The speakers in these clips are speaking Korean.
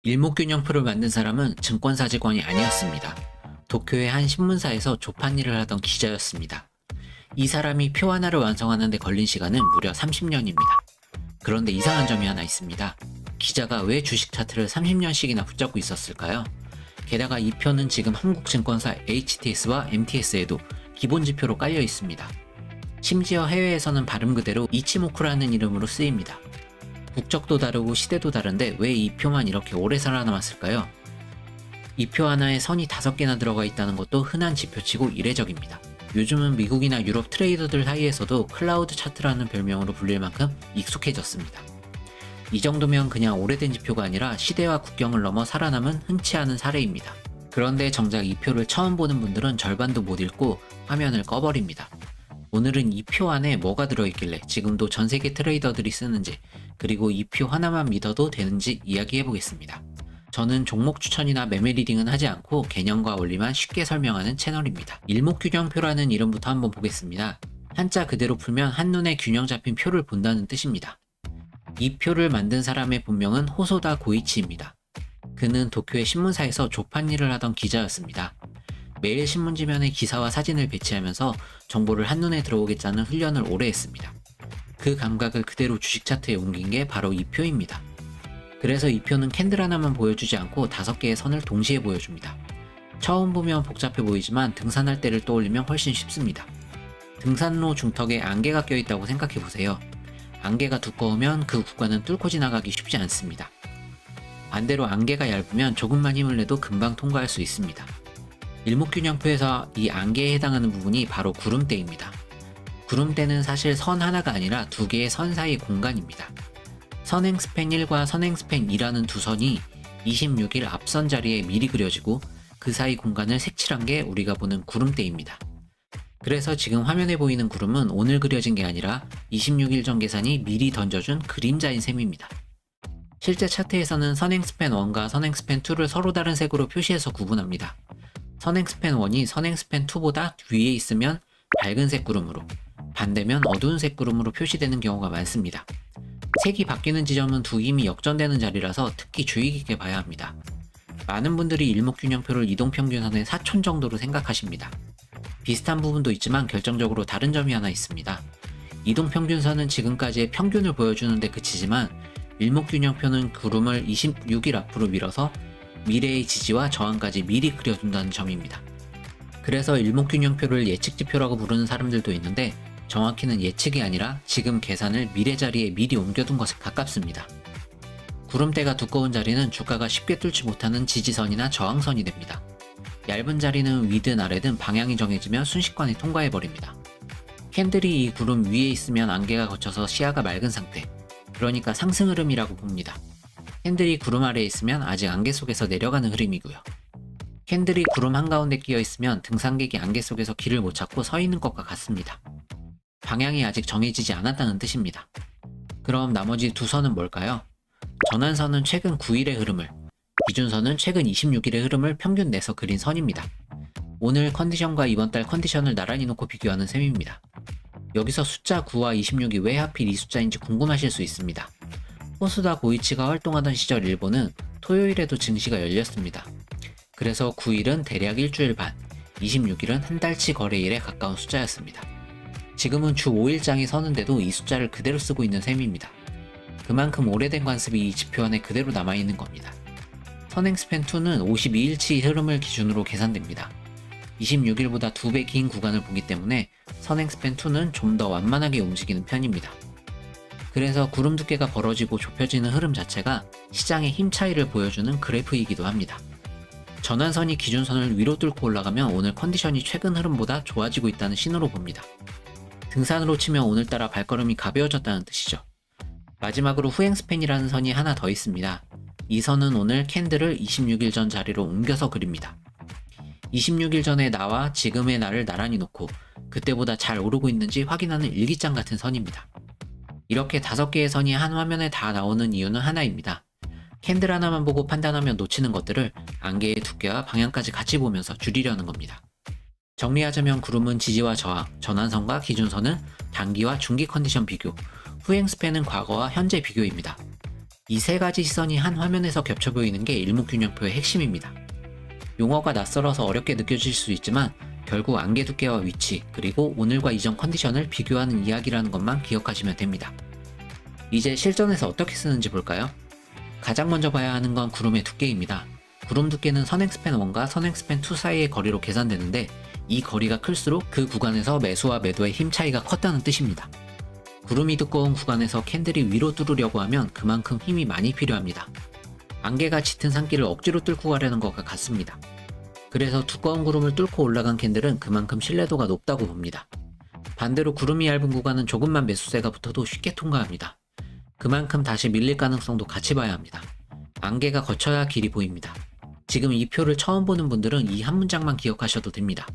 일목균형표를 만든 사람은 증권사 직원이 아니었습니다. 도쿄의 한 신문사에서 조판 일을 하던 기자였습니다. 이 사람이 표 하나를 완성하는 데 걸린 시간은 무려 30년입니다. 그런데 이상한 점이 하나 있습니다. 기자가 왜 주식 차트를 30년씩이나 붙잡고 있었을까요? 게다가 이 표는 지금 한국 증권사 HTS와 MTS에도 기본 지표로 깔려 있습니다. 심지어 해외에서는 발음 그대로 이치모쿠라는 이름으로 쓰입니다. 국적도 다르고 시대도 다른데 왜 이 표만 이렇게 오래 살아남았을까요? 이 표 하나에 선이 5개나 들어가 있다는 것도 흔한 지표치고 이례적입니다. 요즘은 미국이나 유럽 트레이더들 사이에서도 클라우드 차트라는 별명으로 불릴 만큼 익숙해졌습니다. 이 정도면 그냥 오래된 지표가 아니라 시대와 국경을 넘어 살아남은 흔치 않은 사례입니다. 그런데 정작 이 표를 처음 보는 분들은 절반도 못 읽고 화면을 꺼버립니다. 오늘은 이 표 안에 뭐가 들어있길래 지금도 전 세계 트레이더들이 쓰는지, 그리고 이 표 하나만 믿어도 되는지 이야기해보겠습니다. 저는 종목 추천이나 매매 리딩은 하지 않고 개념과 원리만 쉽게 설명하는 채널입니다. 일목균형표라는 이름부터 한번 보겠습니다. 한자 그대로 풀면 한눈에 균형 잡힌 표를 본다는 뜻입니다. 이 표를 만든 사람의 본명은 호소다 고이치입니다. 그는 도쿄의 신문사에서 조판 일을 하던 기자였습니다. 매일 신문지면에 기사와 사진을 배치하면서 정보를 한눈에 들어오게 짜는 훈련을 오래 했습니다. 그 감각을 그대로 주식 차트에 옮긴 게 바로 이 표입니다. 그래서 이 표는 캔들 하나만 보여주지 않고 5개의 선을 동시에 보여줍니다. 처음 보면 복잡해 보이지만 등산할 때를 떠올리면 훨씬 쉽습니다. 등산로 중턱에 안개가 껴있다고 생각해보세요. 안개가 두꺼우면 그 구간은 뚫고 지나가기 쉽지 않습니다. 반대로 안개가 얇으면 조금만 힘을 내도 금방 통과할 수 있습니다. 일목균형표에서 이 안개에 해당하는 부분이 바로 구름대입니다. 구름대는 사실 선 하나가 아니라 2개의 선 사이 공간입니다. 선행스팬 1과 선행스팬 2라는 두 선이 26일 앞선 자리에 미리 그려지고 그 사이 공간을 색칠한 게 우리가 보는 구름대입니다. 그래서 지금 화면에 보이는 구름은 오늘 그려진 게 아니라 26일 전 계산이 미리 던져준 그림자인 셈입니다. 실제 차트에서는 선행스팬 1과 선행스팬 2를 서로 다른 색으로 표시해서 구분합니다. 선행스팬 1이 선행스팬 2보다 위에 있으면 밝은색 구름으로, 반대면 어두운 색 구름으로 표시되는 경우가 많습니다. 색이 바뀌는 지점은 두 힘이 역전되는 자리라서 특히 주의 깊게 봐야 합니다. 많은 분들이 일목균형표를 이동평균선의 사촌 정도로 생각하십니다. 비슷한 부분도 있지만 결정적으로 다른 점이 하나 있습니다. 이동평균선은 지금까지의 평균을 보여주는 데 그치지만 일목균형표는 구름을 26일 앞으로 밀어서 미래의 지지와 저항까지 미리 그려둔다는 점입니다. 그래서 일목균형표를 예측지표라고 부르는 사람들도 있는데 정확히는 예측이 아니라 지금 계산을 미래 자리에 미리 옮겨둔 것에 가깝습니다. 구름대가 두꺼운 자리는 주가가 쉽게 뚫지 못하는 지지선이나 저항선이 됩니다. 얇은 자리는 위든 아래든 방향이 정해지면 순식간에 통과해버립니다. 캔들이 이 구름 위에 있으면 안개가 걷혀서 시야가 맑은 상태, 그러니까 상승 흐름이라고 봅니다. 캔들이 구름 아래에 있으면 아직 안개 속에서 내려가는 흐름이고요. 캔들이 구름 한가운데 끼어 있으면 등산객이 안개 속에서 길을 못 찾고 서 있는 것과 같습니다. 방향이 아직 정해지지 않았다는 뜻입니다. 그럼 나머지 두 선은 뭘까요? 전환선은 최근 9일의 흐름을, 기준선은 최근 26일의 흐름을 평균 내서 그린 선입니다. 오늘 컨디션과 이번 달 컨디션을 나란히 놓고 비교하는 셈입니다. 여기서 숫자 9와 26이 왜 하필 이 숫자인지 궁금하실 수 있습니다. 호소다 고이치가 활동하던 시절 일본은 토요일에도 증시가 열렸습니다. 그래서 9일은 대략 일주일 반, 26일은 한 달치 거래일에 가까운 숫자였습니다. 지금은 주 5일장이 서는데도 이 숫자를 그대로 쓰고 있는 셈입니다. 그만큼 오래된 관습이 이 지표 안에 그대로 남아있는 겁니다. 선행스팬2는 52일치 흐름을 기준으로 계산됩니다. 26일보다 2배 긴 구간을 보기 때문에 선행스팬2는 좀 더 완만하게 움직이는 편입니다. 그래서 구름 두께가 벌어지고 좁혀지는 흐름 자체가 시장의 힘 차이를 보여주는 그래프이기도 합니다. 전환선이 기준선을 위로 뚫고 올라가면 오늘 컨디션이 최근 흐름보다 좋아지고 있다는 신호로 봅니다. 등산으로 치면 오늘따라 발걸음이 가벼워졌다는 뜻이죠. 마지막으로 후행스팬이라는 선이 하나 더 있습니다. 이 선은 오늘 캔들을 26일 전 자리로 옮겨서 그립니다. 26일 전의 나와 지금의 나를 나란히 놓고 그때보다 잘 오르고 있는지 확인하는 일기장 같은 선입니다. 이렇게 5개의 선이 한 화면에 다 나오는 이유는 하나입니다. 캔들 하나만 보고 판단하면 놓치는 것들을 안개의 두께와 방향까지 같이 보면서 줄이려는 겁니다. 정리하자면 구름은 지지와 저항, 전환선과 기준선은 단기와 중기 컨디션 비교, 후행스팬은 과거와 현재 비교입니다. 이 세 가지 시선이 한 화면에서 겹쳐 보이는 게 일목균형표의 핵심입니다. 용어가 낯설어서 어렵게 느껴질 수 있지만 결국 안개 두께와 위치, 그리고 오늘과 이전 컨디션을 비교하는 이야기라는 것만 기억하시면 됩니다. 이제 실전에서 어떻게 쓰는지 볼까요? 가장 먼저 봐야 하는 건 구름의 두께입니다. 구름 두께는 선행스팬 1과 선행스팬 2 사이의 거리로 계산되는데, 이 거리가 클수록 그 구간에서 매수와 매도의 힘 차이가 컸다는 뜻입니다. 구름이 두꺼운 구간에서 캔들이 위로 뚫으려고 하면 그만큼 힘이 많이 필요합니다. 안개가 짙은 산길을 억지로 뚫고 가려는 것과 같습니다. 그래서 두꺼운 구름을 뚫고 올라간 캔들은 그만큼 신뢰도가 높다고 봅니다. 반대로 구름이 얇은 구간은 조금만 매수세가 붙어도 쉽게 통과합니다. 그만큼 다시 밀릴 가능성도 같이 봐야 합니다. 안개가 거쳐야 길이 보입니다. 지금 이 표를 처음 보는 분들은 이 한 문장만 기억하셔도 됩니다.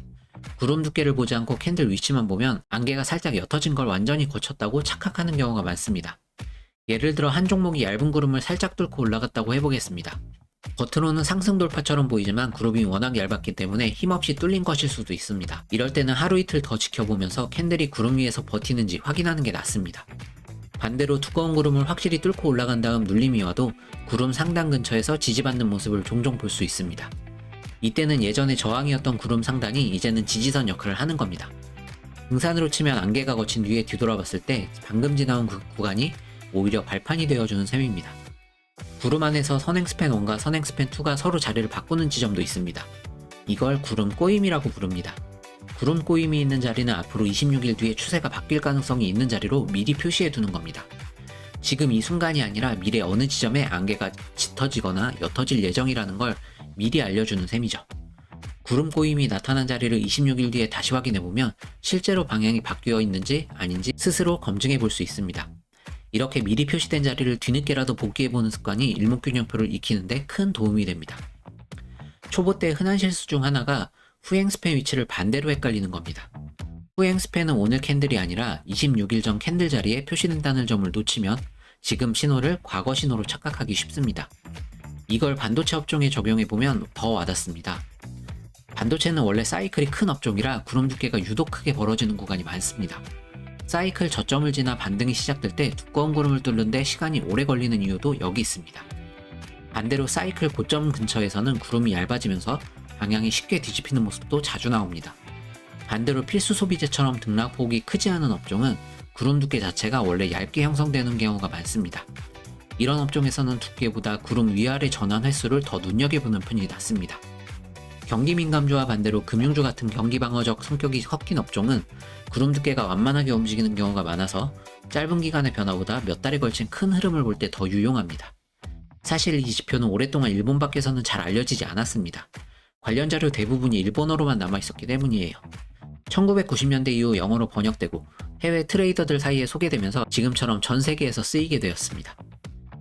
구름 두께를 보지 않고 캔들 위치만 보면 안개가 살짝 옅어진 걸 완전히 거쳤다고 착각하는 경우가 많습니다. 예를 들어 한 종목이 얇은 구름을 살짝 뚫고 올라갔다고 해보겠습니다. 겉으로는 상승 돌파처럼 보이지만 구름이 워낙 얇았기 때문에 힘없이 뚫린 것일 수도 있습니다. 이럴 때는 하루 이틀 더 지켜보면서 캔들이 구름 위에서 버티는지 확인하는 게 낫습니다. 반대로 두꺼운 구름을 확실히 뚫고 올라간 다음 눌림이 와도 구름 상단 근처에서 지지받는 모습을 종종 볼 수 있습니다. 이때는 예전에 저항이었던 구름 상단이 이제는 지지선 역할을 하는 겁니다. 등산으로 치면 안개가 거친 뒤에 뒤돌아봤을 때 방금 지나온 그 구간이 오히려 발판이 되어주는 셈입니다. 구름 안에서 선행스팬 1과 선행스팬 2가 서로 자리를 바꾸는 지점도 있습니다. 이걸 구름 꼬임이라고 부릅니다. 구름 꼬임이 있는 자리는 앞으로 26일 뒤에 추세가 바뀔 가능성이 있는 자리로 미리 표시해 두는 겁니다. 지금 이 순간이 아니라 미래 어느 지점에 안개가 짙어지거나 옅어질 예정이라는 걸 미리 알려주는 셈이죠. 구름 꼬임이 나타난 자리를 26일 뒤에 다시 확인해보면 실제로 방향이 바뀌어 있는지 아닌지 스스로 검증해 볼 수 있습니다. 이렇게 미리 표시된 자리를 뒤늦게라도 복귀해보는 습관이 일목균형표를 익히는데 큰 도움이 됩니다. 초보 때 흔한 실수 중 하나가 후행 스팬 위치를 반대로 헷갈리는 겁니다. 후행 스팬은 오늘 캔들이 아니라 26일 전 캔들 자리에 표시된다는 점을 놓치면 지금 신호를 과거 신호로 착각하기 쉽습니다. 이걸 반도체 업종에 적용해보면 더 와닿습니다. 반도체는 원래 사이클이 큰 업종이라 구름 두께가 유독 크게 벌어지는 구간이 많습니다. 사이클 저점을 지나 반등이 시작될 때 두꺼운 구름을 뚫는데 시간이 오래 걸리는 이유도 여기 있습니다. 반대로 사이클 고점 근처에서는 구름이 얇아지면서 방향이 쉽게 뒤집히는 모습도 자주 나옵니다. 반대로 필수 소비재처럼 등락폭이 크지 않은 업종은 구름 두께 자체가 원래 얇게 형성되는 경우가 많습니다. 이런 업종에서는 두께보다 구름 위아래 전환 횟수를 더 눈여겨보는 편이 낫습니다. 경기민감주와 반대로 금융주 같은 경기방어적 성격이 섞인 업종은 구름 두께가 완만하게 움직이는 경우가 많아서 짧은 기간의 변화보다 몇 달에 걸친 큰 흐름을 볼 때 더 유용합니다. 사실 이 지표는 오랫동안 일본 밖에서는 잘 알려지지 않았습니다. 관련 자료 대부분이 일본어로만 남아있었기 때문이에요. 1990년대 이후 영어로 번역되고 해외 트레이더들 사이에 소개되면서 지금처럼 전 세계에서 쓰이게 되었습니다.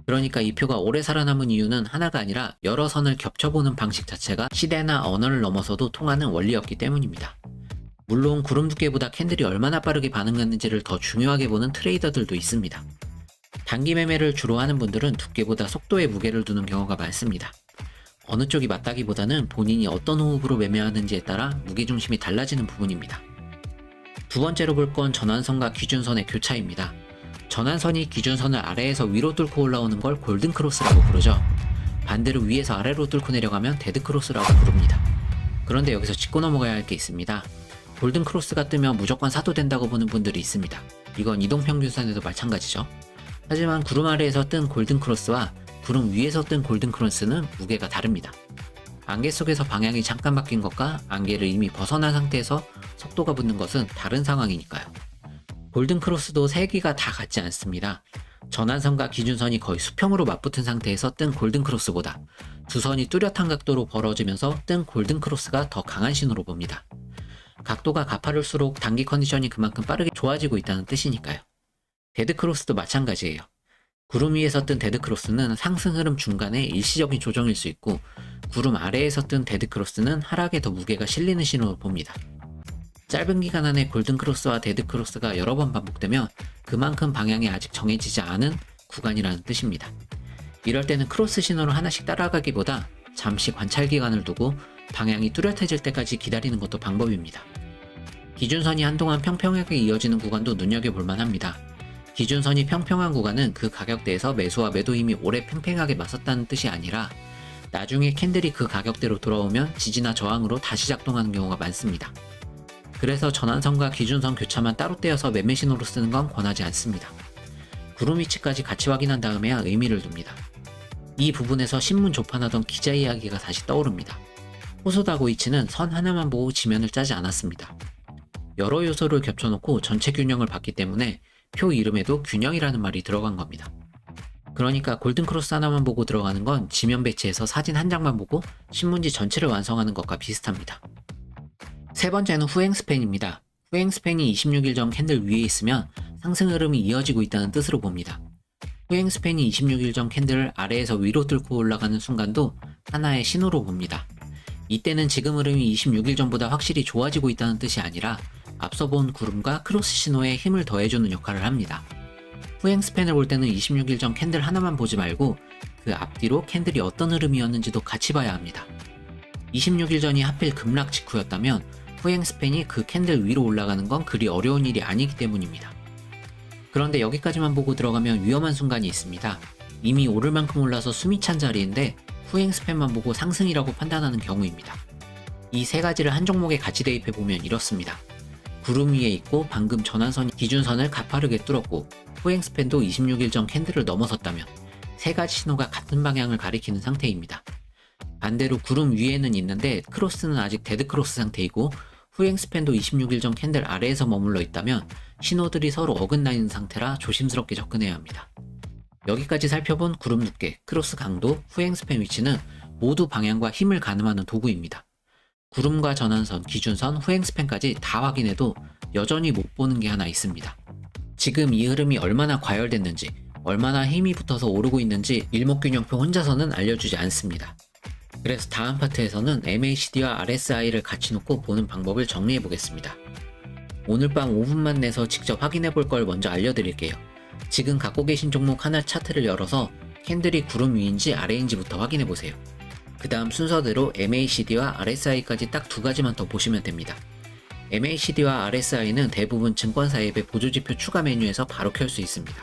그러니까 이 표가 오래 살아남은 이유는 하나가 아니라 여러 선을 겹쳐보는 방식 자체가 시대나 언어를 넘어서도 통하는 원리였기 때문입니다. 물론 구름 두께보다 캔들이 얼마나 빠르게 반응했는지를 더 중요하게 보는 트레이더들도 있습니다. 단기 매매를 주로 하는 분들은 두께보다 속도에 무게를 두는 경우가 많습니다. 어느 쪽이 맞다기보다는 본인이 어떤 호흡으로 매매하는지에 따라 무게중심이 달라지는 부분입니다. 두 번째로 볼 건 전환선과 기준선의 교차입니다. 전환선이 기준선을 아래에서 위로 뚫고 올라오는 걸 골든크로스라고 부르죠. 반대로 위에서 아래로 뚫고 내려가면 데드크로스라고 부릅니다. 그런데 여기서 짚고 넘어가야 할 게 있습니다. 골든크로스가 뜨면 무조건 사도 된다고 보는 분들이 있습니다. 이건 이동평균선에도 마찬가지죠. 하지만 구름 아래에서 뜬 골든크로스와 구름 위에서 뜬 골든크로스는 무게가 다릅니다. 안개 속에서 방향이 잠깐 바뀐 것과 안개를 이미 벗어난 상태에서 속도가 붙는 것은 다른 상황이니까요. 골든크로스도 세 개가 다 같지 않습니다. 전환선과 기준선이 거의 수평으로 맞붙은 상태에서 뜬 골든크로스보다 두 선이 뚜렷한 각도로 벌어지면서 뜬 골든크로스가 더 강한 신호로 봅니다. 각도가 가파를수록 단기 컨디션이 그만큼 빠르게 좋아지고 있다는 뜻이니까요. 데드크로스도 마찬가지예요. 구름 위에서 뜬 데드크로스는 상승 흐름 중간에 일시적인 조정일 수 있고 구름 아래에서 뜬 데드크로스는 하락에 더 무게가 실리는 신호를 봅니다. 짧은 기간 안에 골든크로스와 데드크로스가 여러 번 반복되면 그만큼 방향이 아직 정해지지 않은 구간이라는 뜻입니다. 이럴 때는 크로스 신호를 하나씩 따라가기보다 잠시 관찰 기간을 두고 방향이 뚜렷해질 때까지 기다리는 것도 방법입니다. 기준선이 한동안 평평하게 이어지는 구간도 눈여겨볼 만합니다. 기준선이 평평한 구간은 그 가격대에서 매수와 매도 힘이 오래 팽팽하게 맞섰다는 뜻이 아니라 나중에 캔들이 그 가격대로 돌아오면 지지나 저항으로 다시 작동하는 경우가 많습니다. 그래서 전환선과 기준선 교차만 따로 떼어서 매매 신호로 쓰는 건 권하지 않습니다. 구름 위치까지 같이 확인한 다음에야 의미를 둡니다. 이 부분에서 신문 조판하던 기자 이야기가 다시 떠오릅니다. 호소다고 이치는 선 하나만 보고 지면을 짜지 않았습니다. 여러 요소를 겹쳐놓고 전체 균형을 봤기 때문에 표 이름에도 균형이라는 말이 들어간 겁니다. 그러니까 골든크로스 하나만 보고 들어가는 건 지면 배치에서 사진 한 장만 보고 신문지 전체를 완성하는 것과 비슷합니다. 세 번째는 후행 스팬입니다. 후행 스팬이 26일 전 캔들 위에 있으면 상승 흐름이 이어지고 있다는 뜻으로 봅니다. 후행 스팬이 26일 전 캔들을 아래에서 위로 뚫고 올라가는 순간도 하나의 신호로 봅니다. 이때는 지금 흐름이 26일 전보다 확실히 좋아지고 있다는 뜻이 아니라 앞서 본 구름과 크로스 신호에 힘을 더해주는 역할을 합니다. 후행 스팬을 볼 때는 26일 전 캔들 하나만 보지 말고 그 앞뒤로 캔들이 어떤 흐름이었는지도 같이 봐야 합니다. 26일 전이 하필 급락 직후였다면 후행 스팬이 그 캔들 위로 올라가는 건 그리 어려운 일이 아니기 때문입니다. 그런데 여기까지만 보고 들어가면 위험한 순간이 있습니다. 이미 오를 만큼 올라서 숨이 찬 자리인데 후행 스팬만 보고 상승이라고 판단하는 경우입니다. 이 세 가지를 한 종목에 같이 대입해보면 이렇습니다. 구름 위에 있고 방금 전환선 기준선을 가파르게 뚫었고 후행 스팬도 26일 전 캔들을 넘어섰다면 세 가지 신호가 같은 방향을 가리키는 상태입니다. 반대로 구름 위에는 있는데 크로스는 아직 데드크로스 상태이고 후행 스팬도 26일 전 캔들 아래에서 머물러 있다면 신호들이 서로 어긋나 있는 상태라 조심스럽게 접근해야 합니다. 여기까지 살펴본 구름 두께, 크로스 강도, 후행 스팬 위치는 모두 방향과 힘을 가늠하는 도구입니다. 구름과 전환선, 기준선, 후행 스팬까지 다 확인해도 여전히 못 보는 게 하나 있습니다. 지금 이 흐름이 얼마나 과열됐는지, 얼마나 힘이 붙어서 오르고 있는지 일목균형표 혼자서는 알려주지 않습니다. 그래서 다음 파트에서는 MACD와 RSI를 같이 놓고 보는 방법을 정리해 보겠습니다. 오늘 밤 5분만 내서 직접 확인해 볼 걸 먼저 알려드릴게요. 지금 갖고 계신 종목 하나 차트를 열어서 캔들이 구름 위인지 아래인지부터 확인해 보세요. 그 다음 순서대로 MACD와 RSI까지 딱 두 가지만 더 보시면 됩니다. MACD와 RSI는 대부분 증권사 앱의 보조지표 추가 메뉴에서 바로 켤 수 있습니다.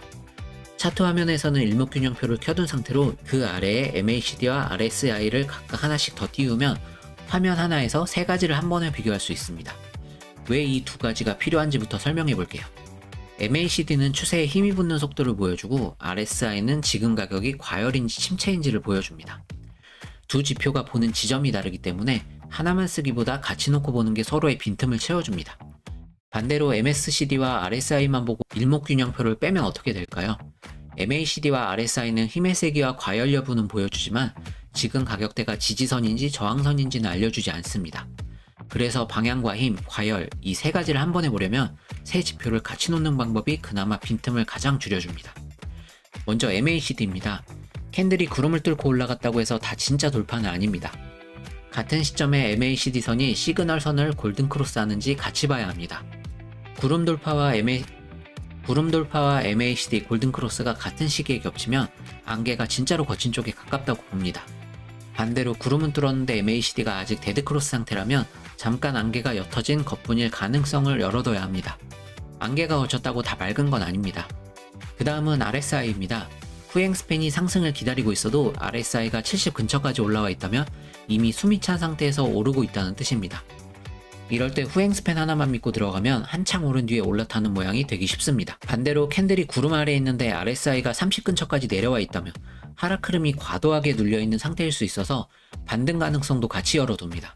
차트 화면에서는 일목균형표를 켜둔 상태로 그 아래에 MACD와 RSI를 각각 하나씩 더 띄우면 화면 하나에서 세 가지를 한 번에 비교할 수 있습니다. 왜 이 두 가지가 필요한지부터 설명해 볼게요. MACD는 추세에 힘이 붙는 속도를 보여주고 RSI는 지금 가격이 과열인지 침체인지를 보여줍니다. 두 지표가 보는 지점이 다르기 때문에 하나만 쓰기보다 같이 놓고 보는 게 서로의 빈틈을 채워줍니다. 반대로 MACD와 RSI만 보고 일목균형표를 빼면 어떻게 될까요? MACD와 RSI는 힘의 세기와 과열 여부는 보여주지만 지금 가격대가 지지선인지 저항선인지는 알려주지 않습니다. 그래서 방향과 힘, 과열 이 세 가지를 한 번에 보려면 세 지표를 같이 놓는 방법이 그나마 빈틈을 가장 줄여줍니다. 먼저 MACD입니다. 캔들이 구름을 뚫고 올라갔다고 해서 다 진짜 돌파는 아닙니다. 같은 시점에 MACD 선이 시그널 선을 골든크로스 하는지 같이 봐야 합니다. 구름 돌파와 MACD 골든크로스가 같은 시기에 겹치면 안개가 진짜로 거친 쪽에 가깝다고 봅니다. 반대로 구름은 뚫었는데 MACD가 아직 데드크로스 상태라면 잠깐 안개가 옅어진 것뿐일 가능성을 열어둬야 합니다. 안개가 걷혔다고 다 맑은 건 아닙니다. 그 다음은 RSI입니다. 후행 스팬이 상승을 기다리고 있어도 RSI가 70 근처까지 올라와 있다면 이미 숨이 찬 상태에서 오르고 있다는 뜻입니다. 이럴 때 후행 스팬 하나만 믿고 들어가면 한창 오른 뒤에 올라타는 모양이 되기 쉽습니다. 반대로 캔들이 구름 아래에 있는데 RSI가 30 근처까지 내려와 있다면 하락 흐름이 과도하게 눌려있는 상태일 수 있어서 반등 가능성도 같이 열어둡니다.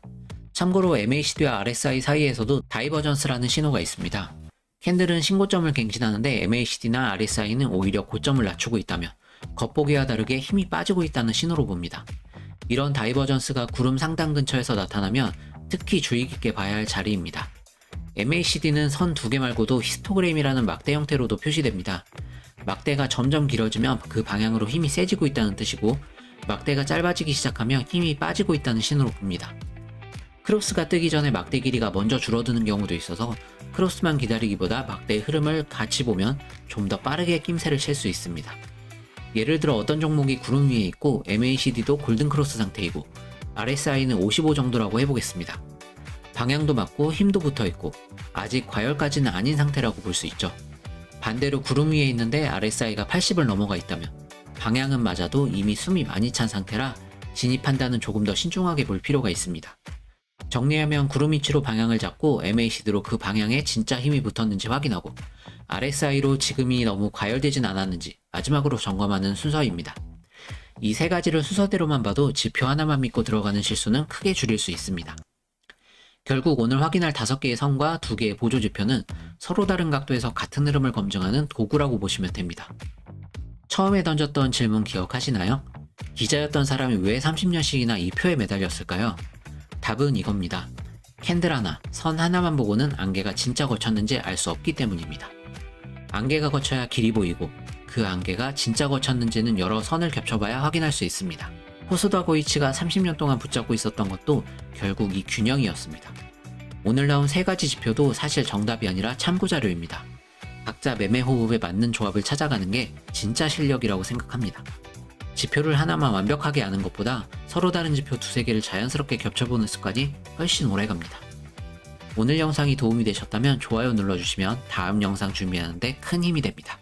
참고로 MACD와 RSI 사이에서도 다이버전스라는 신호가 있습니다. 캔들은 신고점을 갱신하는데 MACD나 RSI는 오히려 고점을 낮추고 있다면 겉보기와 다르게 힘이 빠지고 있다는 신호로 봅니다. 이런 다이버전스가 구름 상단 근처에서 나타나면 특히 주의 깊게 봐야 할 자리입니다. MACD는 선 두 개 말고도 히스토그램이라는 막대 형태로도 표시됩니다. 막대가 점점 길어지면 그 방향으로 힘이 세지고 있다는 뜻이고 막대가 짧아지기 시작하면 힘이 빠지고 있다는 신호로 봅니다. 크로스가 뜨기 전에 막대 길이가 먼저 줄어드는 경우도 있어서 크로스만 기다리기보다 막대의 흐름을 같이 보면 좀 더 빠르게 낌새를 칠 수 있습니다. 예를 들어 어떤 종목이 구름 위에 있고 MACD도 골든크로스 상태이고 RSI는 55 정도라고 해보겠습니다. 방향도 맞고 힘도 붙어있고 아직 과열까지는 아닌 상태라고 볼 수 있죠. 반대로 구름 위에 있는데 RSI가 80을 넘어가 있다면 방향은 맞아도 이미 숨이 많이 찬 상태라 진입 판단은 조금 더 신중하게 볼 필요가 있습니다. 정리하면 구름 위치로 방향을 잡고 MACD로 그 방향에 진짜 힘이 붙었는지 확인하고 RSI로 지금이 너무 과열되진 않았는지 마지막으로 점검하는 순서입니다. 이 세 가지를 순서대로만 봐도 지표 하나만 믿고 들어가는 실수는 크게 줄일 수 있습니다. 결국 오늘 확인할 5개의 선과 2개의 보조 지표는 서로 다른 각도에서 같은 흐름을 검증하는 도구라고 보시면 됩니다. 처음에 던졌던 질문 기억하시나요? 기자였던 사람이 왜 30년씩이나 이 표에 매달렸을까요? 답은 이겁니다. 캔들 하나, 선 하나만 보고는 안개가 진짜 거쳤는지 알 수 없기 때문입니다. 안개가 거쳐야 길이 보이고 그 안개가 진짜 거쳤는지는 여러 선을 겹쳐봐야 확인할 수 있습니다. 호소다 고이치가 30년 동안 붙잡고 있었던 것도 결국 이 균형이었습니다. 오늘 나온 3가지 지표도 사실 정답이 아니라 참고자료입니다. 각자 매매 호흡에 맞는 조합을 찾아가는 게 진짜 실력이라고 생각합니다. 지표를 하나만 완벽하게 아는 것보다 서로 다른 지표 2-3개를 자연스럽게 겹쳐보는 습관이 훨씬 오래갑니다. 오늘 영상이 도움이 되셨다면 좋아요 눌러주시면 다음 영상 준비하는데 큰 힘이 됩니다.